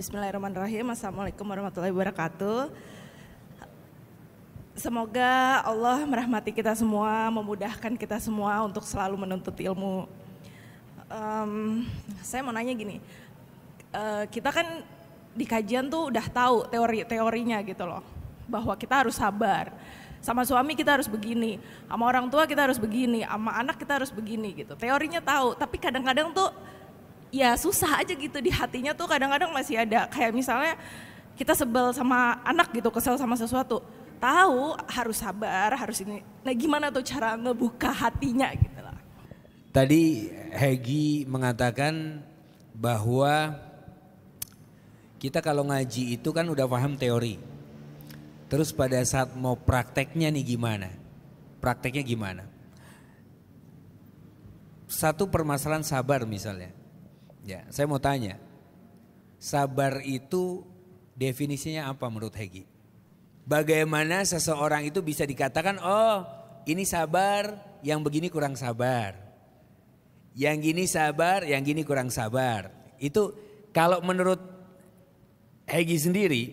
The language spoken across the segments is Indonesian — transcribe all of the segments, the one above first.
Bismillahirrahmanirrahim. Assalamualaikum warahmatullahi wabarakatuh. Semoga Allah merahmati kita semua, memudahkan kita semua untuk selalu menuntut ilmu. Saya mau nanya gini, kita kan di kajian tuh udah tahu teorinya gitu loh, bahwa kita harus sabar. Sama suami kita harus begini, sama orang tua kita harus begini, sama anak kita harus begini gitu. Teorinya tahu, tapi kadang-kadang tuh ya susah aja gitu di hatinya tuh, kadang-kadang masih ada kayak misalnya kita sebel sama anak gitu, kesel sama sesuatu, tahu harus sabar, harus ini. Nah gimana tuh cara ngebuka hatinya gitu lah. Tadi Hegi mengatakan bahwa kita kalau ngaji itu kan udah paham teori. Terus pada saat mau prakteknya nih gimana? Prakteknya gimana? Satu permasalahan sabar misalnya. Ya, saya mau tanya, sabar itu definisinya apa menurut Hegi? Bagaimana seseorang itu bisa dikatakan, oh ini sabar, yang begini kurang sabar. Yang gini sabar, yang gini kurang sabar. Itu kalau menurut Hegi sendiri,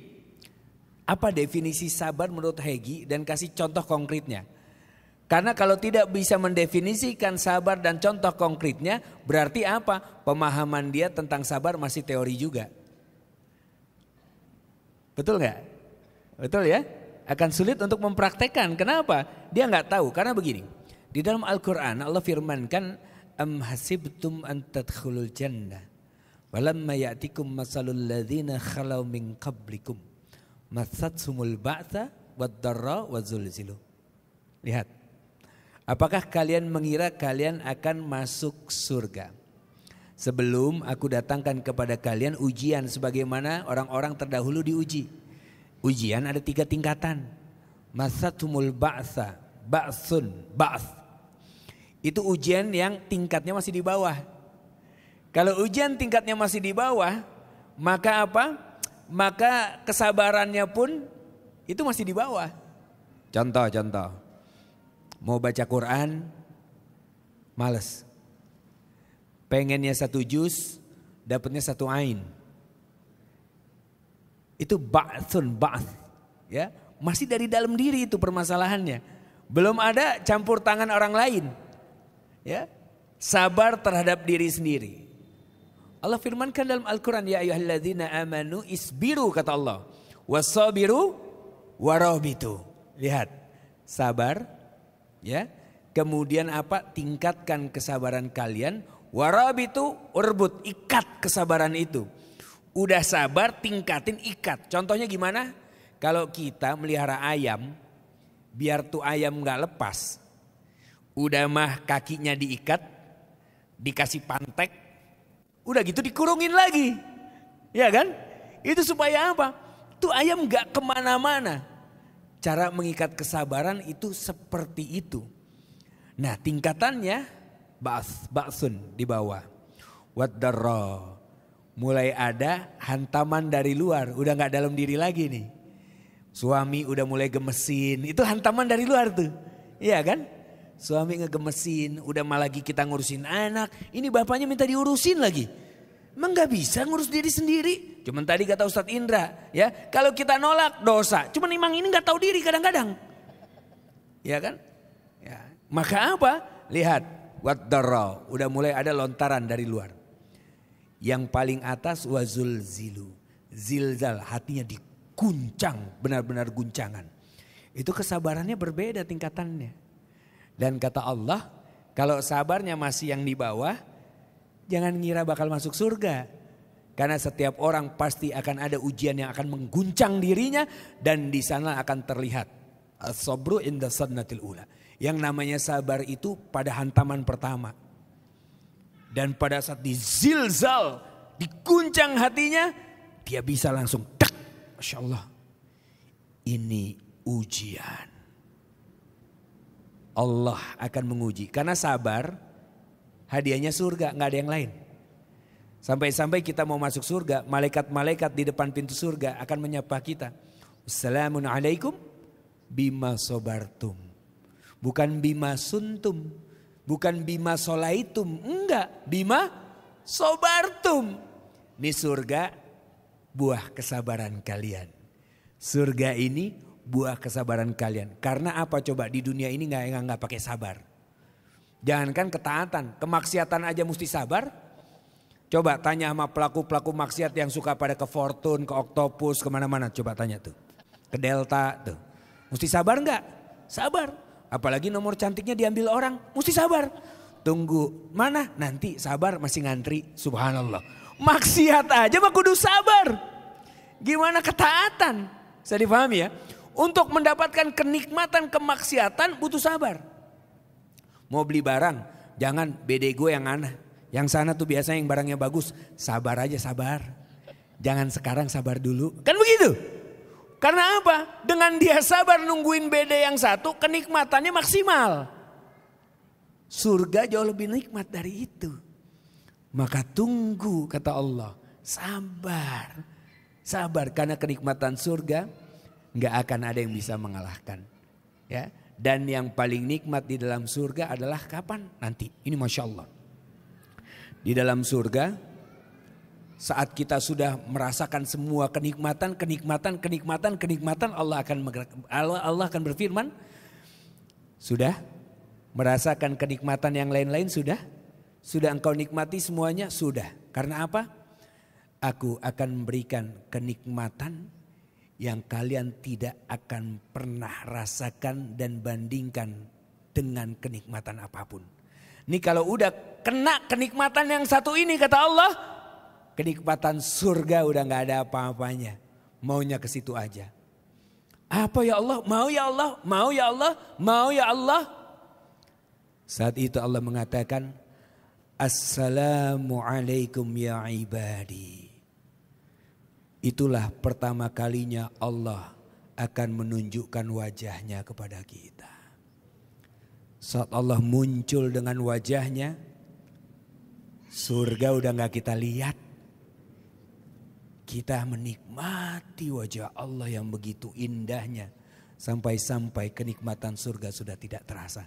apa definisi sabar menurut Hegi dan kasih contoh konkretnya? Karena kalau tidak bisa mendefinisikan sabar dan contoh konkretnya, berarti apa? Pemahaman dia tentang sabar masih teori juga. Betul nggak? Betul ya? Akan sulit untuk mempraktekkan. Kenapa? Dia nggak tahu. Karena begini, di dalam Al-Quran Allah firmankan, am hasibtum an tadkhulul jannah walamma ya'tikum masalul ladzina khalau min qablikum matsatsumul ba'sa wad-dharra wazulzilu. Lihat. Apakah kalian mengira kalian akan masuk surga sebelum aku datangkan kepada kalian ujian sebagaimana orang-orang terdahulu diuji. Ujian ada 3 tingkatan. Masatumul ba'sa, ba'sun, ba'th. Itu ujian yang tingkatnya masih di bawah. Kalau ujian tingkatnya masih di bawah, maka apa? Maka kesabarannya pun itu masih di bawah. Contoh. Mau baca Quran, males. Pengennya 1 juz, dapatnya 1 ain. Itu ba'thun, ba'th. Ya, masih dari dalam diri itu permasalahannya. Belum ada campur tangan orang lain. Ya, sabar terhadap diri sendiri. Allah firmankan dalam Al-Quran, ya ayyuhalladzina amanu isbiru, kata Allah. Wasabiru warabitu. Lihat, sabar. Ya, kemudian apa? Tingkatkan kesabaran kalian. Warabitu urbut, ikat kesabaran itu. Udah sabar, tingkatin, ikat. Contohnya gimana? Kalau kita melihara ayam, biar tuh ayam nggak lepas, udah mah kakinya diikat, dikasih pantek, udah gitu dikurungin lagi, ya kan? Itu supaya apa? Tuh ayam nggak kemana-mana. Cara mengikat kesabaran itu seperti itu. Nah tingkatannya ba'sun di bawah. Wad-dharra. Mulai ada hantaman dari luar. Udah gak dalam diri lagi nih. Suami udah mulai gemesin. Itu hantaman dari luar tuh. Iya kan? Suami ngegemesin. Udah malah lagi kita ngurusin anak. Ini bapaknya minta diurusin lagi. Emang gak bisa ngurus diri sendiri? Cuman tadi kata Ustadz Indra, ya kalau kita nolak dosa. Cuman emang ini gak tahu diri kadang-kadang. Ya kan? Ya. Maka apa? Lihat, wad-dharra, udah mulai ada lontaran dari luar. Yang paling atas wazulzilu. Zilzal, hatinya diguncang, benar-benar guncangan. Itu kesabarannya berbeda tingkatannya. Dan kata Allah, kalau sabarnya masih yang di bawah, jangan ngira bakal masuk surga. Karena setiap orang pasti akan ada ujian yang akan mengguncang dirinya. Dan di sana akan terlihat as-sabru inda sadnatil ula. Yang namanya sabar itu pada hantaman pertama. Dan pada saat dizilzal, diguncang hatinya, dia bisa langsung tak. Masya Allah, ini ujian. Allah akan menguji. Karena sabar, hadiahnya surga, gak ada yang lain. Sampai-sampai kita mau masuk surga, malaikat-malaikat di depan pintu surga akan menyapa kita. Assalamualaikum bima sobartum. Bukan bima suntum, bukan bima solaitum, enggak, bima sobartum. Ini surga buah kesabaran kalian. Surga ini buah kesabaran kalian. Karena apa coba di dunia ini nggak pakai sabar. Jangankan ketaatan, kemaksiatan aja mesti sabar. Coba tanya sama pelaku-pelaku maksiat yang suka pada ke Fortune, ke Octopus, kemana-mana. Coba tanya tuh, ke Delta tuh. Mesti sabar nggak? Sabar. Apalagi nomor cantiknya diambil orang, mesti sabar. Tunggu, mana? Nanti sabar, masih ngantri. Subhanallah. Maksiat aja mah kudu sabar. Gimana ketaatan? Bisa dipahami ya? Untuk mendapatkan kenikmatan kemaksiatan butuh sabar. Mau beli barang, jangan bedego yang aneh. Yang sana tuh biasanya yang barangnya bagus, sabar aja sabar. Jangan sekarang, sabar dulu. Kan begitu? Karena apa? Dengan dia sabar nungguin beda yang satu, kenikmatannya maksimal. Surga jauh lebih nikmat dari itu. Maka tunggu, kata Allah, sabar. Sabar, karena kenikmatan surga nggak akan ada yang bisa mengalahkan. Ya. Dan yang paling nikmat di dalam surga adalah kapan? Nanti. Ini Masya Allah. Di dalam surga, saat kita sudah merasakan semua kenikmatan, Allah akan berfirman, sudah merasakan kenikmatan yang lain-lain sudah engkau nikmati semuanya? Sudah. Karena apa? Aku akan memberikan kenikmatan yang kalian tidak akan pernah rasakan dan bandingkan dengan kenikmatan apapun. Ini kalau udah kena kenikmatan yang satu ini, kata Allah, kenikmatan surga udah gak ada apa-apanya. Maunya ke situ aja. Apa ya Allah? Mau ya Allah? Mau ya Allah? Mau ya Allah? Saat itu Allah mengatakan, Assalamualaikum ya ibadi. Itulah pertama kalinya Allah akan menunjukkan wajahnya kepada kita. Saat Allah muncul dengan wajahnya, surga udah gak kita lihat. Kita menikmati wajah Allah yang begitu indahnya. Sampai-sampai kenikmatan surga sudah tidak terasa.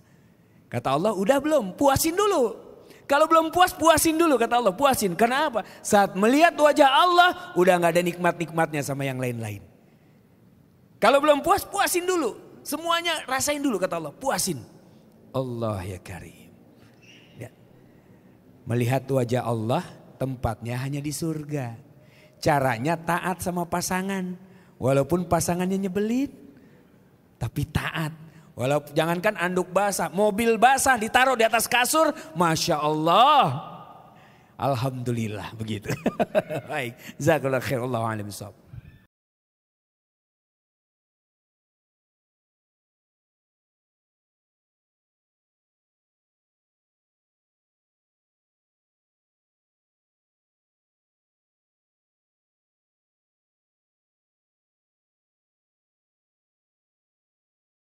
Kata Allah, udah belum? Puasin dulu. Kalau belum puas, puasin dulu, kata Allah. Puasin, karena apa? Saat melihat wajah Allah, udah gak ada nikmat-nikmatnya sama yang lain-lain. Kalau belum puas, puasin dulu. Semuanya rasain dulu, kata Allah. Puasin. Allah ya Karim. Ya. Melihat wajah Allah, tempatnya hanya di surga. Caranya taat sama pasangan. Walaupun pasangannya nyebelin, tapi taat. Walaupun jangankan anduk basah, mobil basah ditaruh di atas kasur, Masya Allah. Alhamdulillah begitu. Baik, jazakallahu khair, Allahu a'lam bishawab.